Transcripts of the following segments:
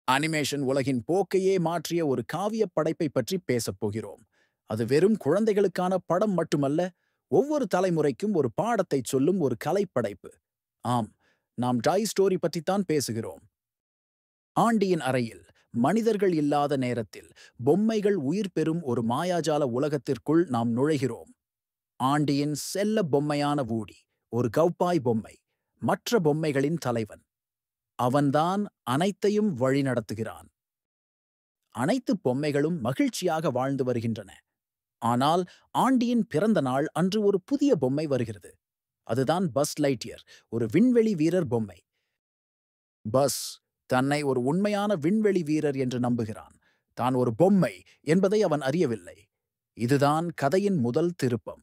Animation உலகின் போக்கையே மாற்றிய ஒரு காவியப் படைப்பை பற்றி பேசப் போகிறோம். அது வெறும் குழந்தைகளுக்கான படம் மட்டுமல்ல, ஒவ்வொரு தலைமுறைக்கும் ஒரு பாடத்தைச் சொல்லும் ஒரு கலைப்படைப்பு. ஆம், நாம் டாய் ஸ்டோரி பற்றித்தான் பேசுகிறோம். ஆண்டியின் அறையில் மனிதர்கள் இல்லாத நேரத்தில் பொம்மைகள் உயிர் பெறும் ஒரு மாயாஜால உலகத்திற்குள் நாம் நுழைகிறோம். ஆண்டியின் செல்ல பொம்மையான வூடி, ஒரு கவ்பாய் பொம்மை, மற்ற பொம்மைகளின் தலைவன். அவன்தான் அனைத்தையும் வழிநடத்துகிறான். அனைத்து பொம்மைகளும் மகிழ்ச்சியாக வாழ்ந்து வருகின்றன. ஆனால் ஆண்டியின் பிறந்த நாள் அன்று ஒரு புதிய பொம்மை வருகிறது. அதுதான் பஸ் லைட்டியர், ஒரு விண்வெளி வீரர் பொம்மை. பஸ் தன்னை ஒரு உண்மையான விண்வெளி வீரர் என்று நம்புகிறான். தான் ஒரு பொம்மை என்பதை அவன் அறியவில்லை. இதுதான் கதையின் முதல் திருப்பம்.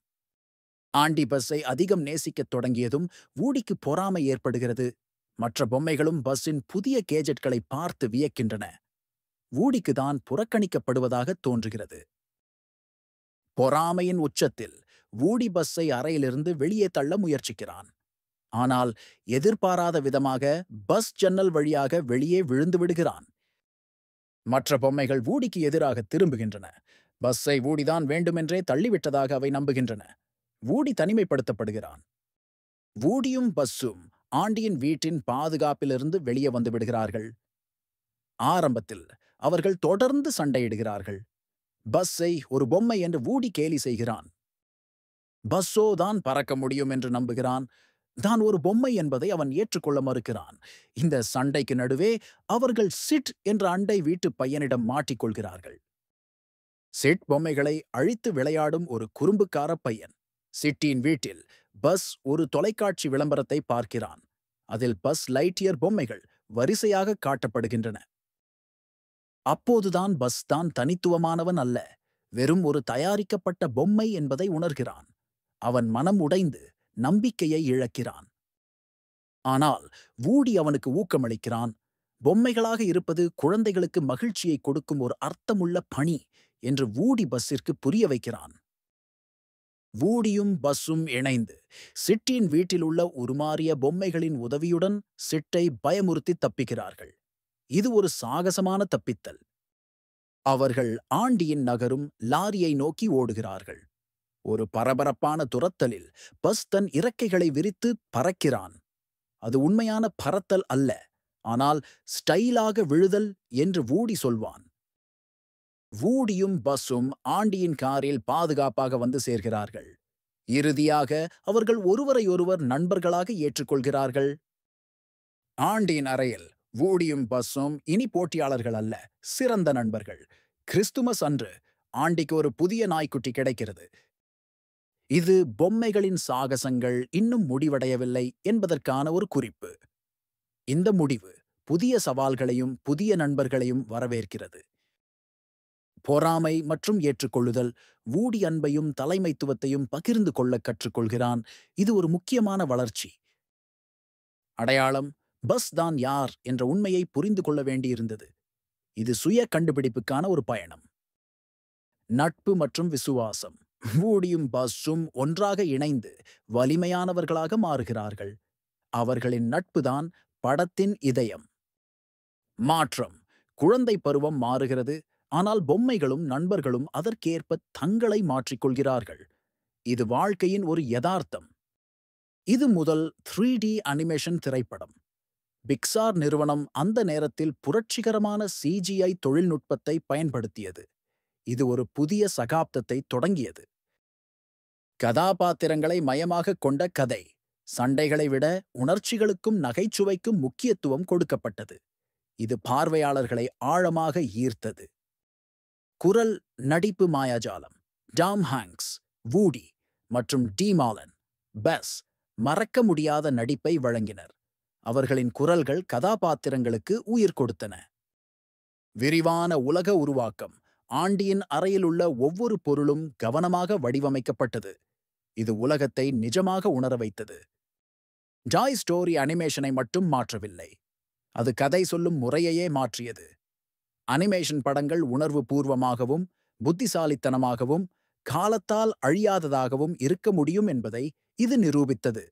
ஆண்டி பஸ்ஸை அதிகம் நேசிக்கத் தொடங்கியதும் வூடிக்கு பொறாமை ஏற்படுகிறது. மற்ற பொம்மைகளும் பஸ்ஸின் புதிய கேஜெட்களை பார்த்து வியக்கின்றன. வூடிக்கு தான் புறக்கணிக்கப்படுவதாக தோன்றுகிறது. பொறாமையின் உச்சத்தில் வூடி பஸ்ஸை அறையிலிருந்து வெளியே தள்ள முயற்சிக்கிறான். ஆனால் எதிர்பாராத விதமாக பஸ் ஜன்னல் வழியாக வெளியே விழுந்து விடுகிறான். மற்ற பொம்மைகள் வூடிக்கு எதிராக திரும்புகின்றன. பஸ்ஸை வூடிதான் வேண்டுமென்றே தள்ளிவிட்டதாக அவை நம்புகின்றன. வூடி தனிமைப்படுத்தப்படுகிறான். வூடியும் பஸ்ஸும் ஆண்டியின் வீட்டின் பாதுகாப்பிலிருந்து வெளியே வந்து விடுகிறார்கள். ஆரம்பத்தில் அவர்கள் தொடர்ந்து சண்டையிடுகிறார்கள். பஸ்ஸை ஒரு பொம்மை என்று வூடி கேலி செய்கிறான். பஸ்ஸோ தான் பறக்க முடியும் என்று நம்புகிறான். தான் ஒரு பொம்மை என்பதை அவன் ஏற்றுக்கொள்ள மறுக்கிறான். இந்த சண்டைக்கு நடுவே அவர்கள் சிட் என்ற அண்டை வீட்டு பையனிடம் மாட்டிக்கொள்கிறார்கள். சிட் பொம்மைகளை அழித்து விளையாடும் ஒரு குறும்புக்கார பையன். சிட்டியின் வீட்டில் பஸ் ஒரு தொலைக்காட்சி விளம்பரத்தை பார்க்கிறான். அதில் பஸ் லைட்டியர் பொம்மைகள் வரிசையாக காட்டப்படுகின்றன. அப்போதுதான் பஸ் தான் தனித்துவமானவன் அல்ல, வெறும் ஒரு தயாரிக்கப்பட்ட பொம்மை என்பதை உணர்கிறான். அவன் மனம் உடைந்து நம்பிக்கையை இழக்கிறான். ஆனால் வூடி அவனுக்கு ஊக்கமளிக்கிறான். பொம்மைகளாக இருப்பது குழந்தைகளுக்கு மகிழ்ச்சியை கொடுக்கும் ஒரு அர்த்தமுள்ள பணி என்று வூடி பஸ்ஸிற்கு புரிய வைக்கிறான். வூடியும் பஸ்ஸும் இணைந்து சிட்டின் வீட்டில் உள்ள உருமாறிய பொம்மைகளின் உதவியுடன் சிட்டை பயமுறுத்தி தப்பிக்கிறார்கள். இது ஒரு சாகசமான தப்பித்தல். அவர்கள் ஆண்டியின் நகரும் லாரியை நோக்கி ஓடுகிறார்கள். ஒரு பரபரப்பான துரத்தலில் பஸ் தன் இறக்கைகளை விரித்து பறக்கிறான். அது உண்மையான பறத்தல் அல்ல, ஆனால் ஸ்டைலாக விழுதல் என்று வூடி சொல்வான். வூடியும் பஸ்ஸும் ஆண்டியின் காரில் பாதுகாப்பாக வந்து சேர்கிறார்கள். இறுதியாக அவர்கள் ஒருவரையொருவர் நண்பர்களாக ஏற்றுக்கொள்கிறார்கள். ஆண்டியின் அறையில் வூடியும் பஸ்ஸும் இனி போட்டியாளர்கள் அல்ல, சிறந்த நண்பர்கள். கிறிஸ்துமஸ் அன்று ஆண்டிக்கு ஒரு புதிய நாய்க்குட்டி கிடைக்கிறது. இது பொம்மைகளின் சாகசங்கள் இன்னும் முடிவடையவில்லை என்பதற்கான ஒரு குறிப்பு. இந்த முடிவு புதிய சவால்களையும் புதிய நண்பர்களையும் வரவேற்கிறது. பொறாமை மற்றும் ஏற்றுக்கொள்ளுதல். வூடி அன்பையும் தலைமைத்துவத்தையும் பகிர்ந்து கொள்ள கற்றுக்கொள்கிறான். இது ஒரு முக்கியமான வளர்ச்சி. அடையாளம். பஸ் தான் யார் என்ற உண்மையை புரிந்து கொள்ள வேண்டியிருந்தது. இது சுய கண்டுபிடிப்புக்கான ஒரு பயணம். நட்பு மற்றும் விசுவாசம். வூடியும் பஸ்ஸும் ஒன்றாக இணைந்து வலிமையானவர்களாக மாறுகிறார்கள். அவர்களின் நட்புதான் படத்தின் இதயம். மாற்றம். குழந்தை பருவம் மாறுகிறது, ஆனால் பொம்மைகளும் நண்பர்களும் அதற்கேற்ப தங்களை மாற்றிக்கொள்கிறார்கள். இது வாழ்க்கையின் ஒரு யதார்த்தம். இது முதல் 3D அனிமேஷன் திரைப்படம். பிக்சார் நிறுவனம் அந்த நேரத்தில் புரட்சிகரமான CGI தொழில்நுட்பத்தை பயன்படுத்தியது. இது ஒரு புதிய சகாப்தத்தை தொடங்கியது. கதாபாத்திரங்களை மையமாகக் கொண்ட கதை. சண்டைகளை விட உணர்ச்சிகளுக்கும் நகைச்சுவைக்கும் முக்கியத்துவம் கொடுக்கப்பட்டது. இது பார்வையாளர்களை ஆழமாக ஈர்த்தது. குரல் நடிப்பு மாயாஜாலம். டாம் ஹாங்க்ஸ், வூடி மற்றும் டி மாலன், பெஸ் மறக்க முடியாத நடிப்பை வழங்கினர். அவர்களின் குரல்கள் கதாபாத்திரங்களுக்கு உயிர் கொடுத்தன. விரிவான உலக உருவாக்கம். ஆண்டியின் அறையில் உள்ள ஒவ்வொரு பொருளும் கவனமாக வடிவமைக்கப்பட்டது. இது உலகத்தை நிஜமாக உணர வைத்தது. டாய் ஸ்டோரி அனிமேஷனை மட்டும் மாற்றவில்லை, அது கதை சொல்லும் முறையையே மாற்றியது. அனிமேஷன் படங்கள் உணர்வு பூர்வமாகவும் புத்திசாலித்தனமாகவும் காலத்தால் அழியாததாகவும் இருக்க முடியும் என்பதை இது நிரூபித்தது.